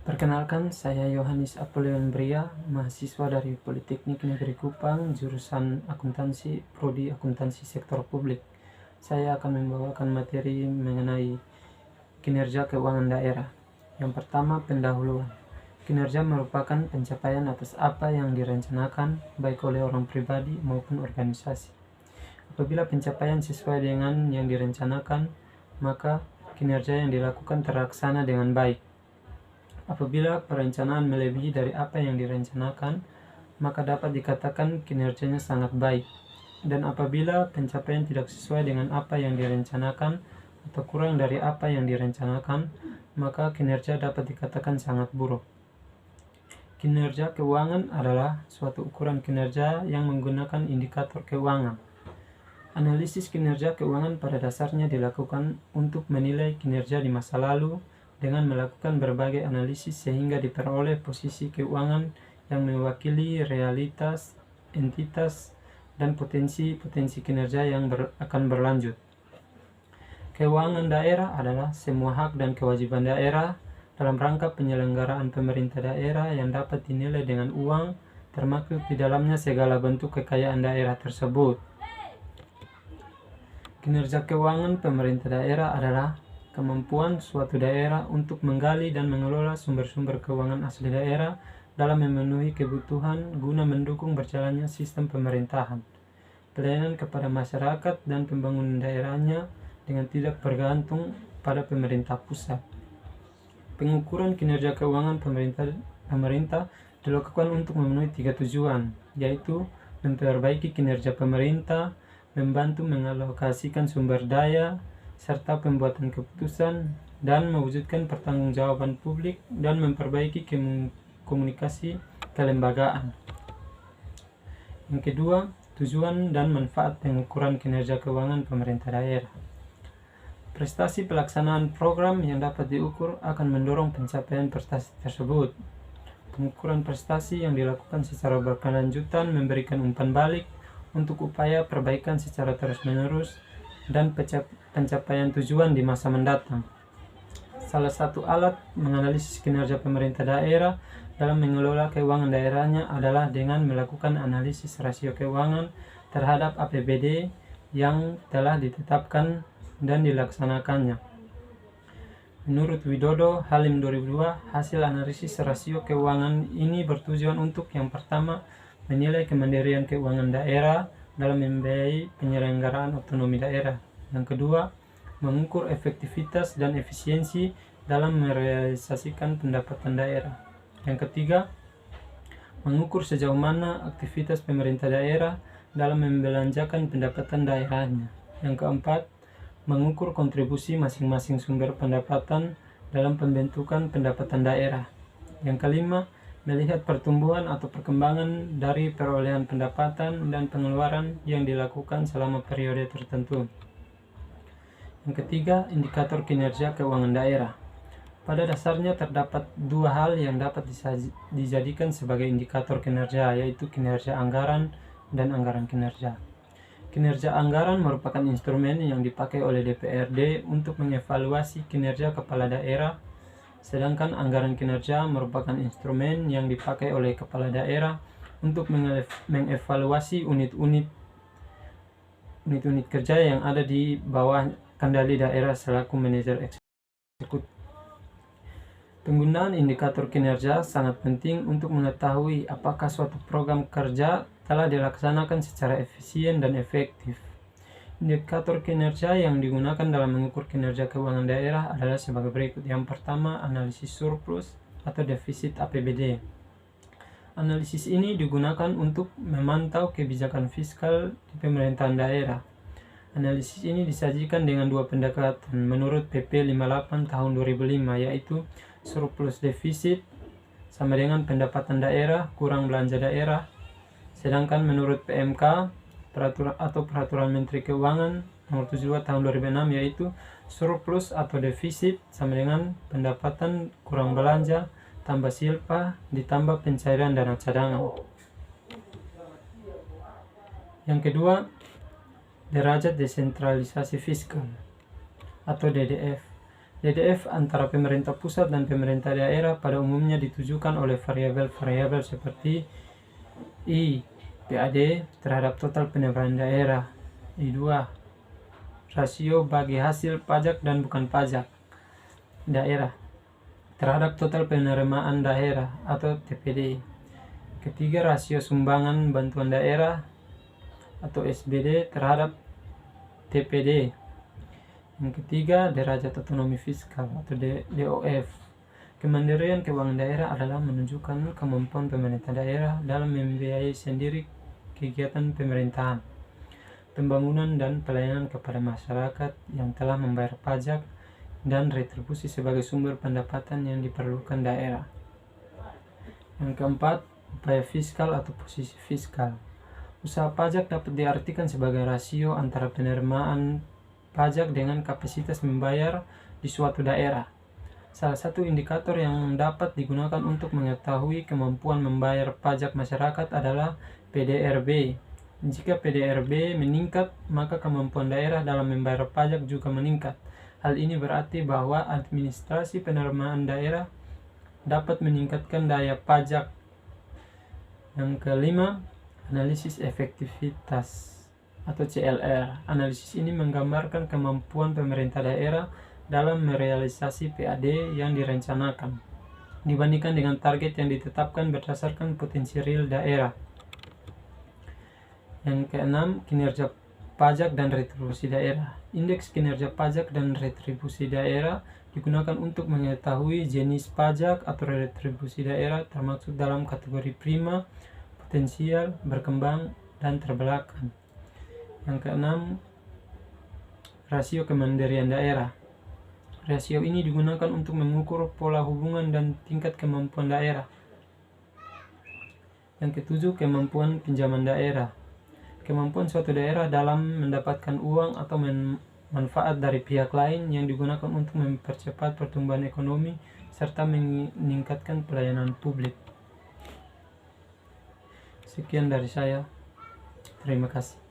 Perkenalkan, saya Yohanes Apolion Bria, mahasiswa dari Politeknik Negeri Kupang, jurusan Akuntansi, Prodi Akuntansi Sektor Publik. Saya akan membawakan materi mengenai kinerja keuangan daerah. Yang pertama, pendahuluan. Kinerja merupakan pencapaian atas apa yang direncanakan, baik oleh orang pribadi maupun organisasi. Apabila pencapaian sesuai dengan yang direncanakan, maka kinerja yang dilakukan terlaksana dengan baik. Apabila perencanaan melebihi dari apa yang direncanakan, maka dapat dikatakan kinerjanya sangat baik. Dan apabila pencapaian tidak sesuai dengan apa yang direncanakan atau kurang dari apa yang direncanakan, maka kinerja dapat dikatakan sangat buruk. Kinerja keuangan adalah suatu ukuran kinerja yang menggunakan indikator keuangan. Analisis kinerja keuangan pada dasarnya dilakukan untuk menilai kinerja di masa lalu dengan melakukan berbagai analisis sehingga diperoleh posisi keuangan yang mewakili realitas, entitas, dan potensi-potensi kinerja yang akan berlanjut. Keuangan daerah adalah semua hak dan kewajiban daerah dalam rangka penyelenggaraan pemerintah daerah yang dapat dinilai dengan uang, termasuk di dalamnya segala bentuk kekayaan daerah tersebut. Kinerja keuangan pemerintah daerah adalah kemampuan suatu daerah untuk menggali dan mengelola sumber-sumber keuangan asli daerah dalam memenuhi kebutuhan guna mendukung berjalannya sistem pemerintahan, pelayanan kepada masyarakat dan pembangunan daerahnya dengan tidak bergantung pada pemerintah pusat. Pengukuran kinerja keuangan pemerintah dilakukan untuk memenuhi 3 tujuan, yaitu memperbaiki kinerja pemerintah, membantu mengalokasikan sumber daya, serta pembuatan keputusan, dan mewujudkan pertanggungjawaban publik dan memperbaiki komunikasi kelembagaan. Yang kedua, tujuan dan manfaat pengukuran kinerja keuangan pemerintah daerah. Prestasi pelaksanaan program yang dapat diukur akan mendorong pencapaian prestasi tersebut. Pengukuran prestasi yang dilakukan secara berkelanjutan memberikan umpan balik untuk upaya perbaikan secara terus-menerus dan pencapaian tujuan di masa mendatang. Salah satu alat menganalisis kinerja pemerintah daerah dalam mengelola keuangan daerahnya adalah dengan melakukan analisis rasio keuangan terhadap APBD yang telah ditetapkan dan dilaksanakannya. Menurut Widodo Halim 2002, hasil analisis rasio keuangan ini bertujuan untuk yang pertama, menilai kemandirian keuangan daerah dalam membiayai penyelenggaraan otonomi daerah. Yang kedua, mengukur efektivitas dan efisiensi dalam merealisasikan pendapatan daerah. Yang ketiga, mengukur sejauh mana aktivitas pemerintah daerah dalam membelanjakan pendapatan daerahnya. Yang keempat, mengukur kontribusi masing-masing sumber pendapatan dalam pembentukan pendapatan daerah. Yang kelima, melihat pertumbuhan atau perkembangan dari perolehan pendapatan dan pengeluaran yang dilakukan selama periode tertentu. Yang ketiga, indikator kinerja keuangan daerah. Pada dasarnya terdapat dua hal yang dapat dijadikan sebagai indikator kinerja, yaitu kinerja anggaran dan anggaran kinerja. Kinerja anggaran merupakan instrumen yang dipakai oleh DPRD untuk mengevaluasi kinerja kepala daerah, sedangkan anggaran kinerja merupakan instrumen yang dipakai oleh kepala daerah untuk mengevaluasi unit-unit kerja yang ada di bawah kendali daerah selaku manajer eksekutif. Penggunaan indikator kinerja sangat penting untuk mengetahui apakah suatu program kerja telah dilaksanakan secara efisien dan efektif. Indikator kinerja yang digunakan dalam mengukur kinerja keuangan daerah adalah sebagai berikut. Yang pertama, analisis surplus atau defisit APBD. Analisis ini digunakan untuk memantau kebijakan fiskal di pemerintahan daerah. Analisis ini disajikan dengan dua pendekatan menurut PP 58 tahun 2005, yaitu surplus defisit sama dengan pendapatan daerah kurang belanja daerah. Sedangkan menurut PMK Peraturan Menteri Keuangan nomor 72 tahun 2006, yaitu surplus atau defisit sama dengan pendapatan kurang belanja tambah silpa ditambah pencairan dana cadangan. Yang kedua, derajat desentralisasi fiskal atau DDF. DDF antara pemerintah pusat dan pemerintah daerah pada umumnya ditujukan oleh variabel-variabel seperti I. PAD terhadap total pendapatan daerah. I2. Rasio bagi hasil pajak dan bukan pajak daerah terhadap total penerimaan daerah atau TPD. Ketiga, rasio sumbangan bantuan daerah atau SBD terhadap TPD. Yang ketiga, derajat otonomi fiskal atau DOF. Kemandirian keuangan daerah adalah menunjukkan kemampuan pemerintah daerah dalam membiayai sendiri kegiatan pemerintahan, pembangunan dan pelayanan kepada masyarakat yang telah membayar pajak dan retribusi sebagai sumber pendapatan yang diperlukan daerah. Yang keempat, upaya fiskal atau posisi fiskal. Usaha pajak dapat diartikan sebagai rasio antara penerimaan pajak dengan kapasitas membayar di suatu daerah. Salah satu indikator yang dapat digunakan untuk mengetahui kemampuan membayar pajak masyarakat adalah PDRB. Jika PDRB meningkat, maka kemampuan daerah dalam membayar pajak juga meningkat. Hal ini berarti bahwa administrasi penerimaan daerah dapat meningkatkan daya pajak. Yang kelima, analisis efektivitas atau CLR. Analisis ini menggambarkan kemampuan pemerintah daerah dalam merealisasi PAD yang direncanakan dibandingkan dengan target yang ditetapkan berdasarkan potensi real daerah. Yang keenam, kinerja pajak dan retribusi daerah. Indeks kinerja pajak dan retribusi daerah digunakan untuk mengetahui jenis pajak atau retribusi daerah termasuk dalam kategori prima, potensial, berkembang, dan terbelakang. Yang keenam, rasio kemandirian daerah. Rasio ini digunakan untuk mengukur pola hubungan dan tingkat kemampuan daerah. Yang ketujuh, kemampuan pinjaman daerah. Kemampuan suatu daerah dalam mendapatkan uang atau manfaat dari pihak lain yang digunakan untuk mempercepat pertumbuhan ekonomi serta meningkatkan pelayanan publik. Sekian dari saya. Terima kasih.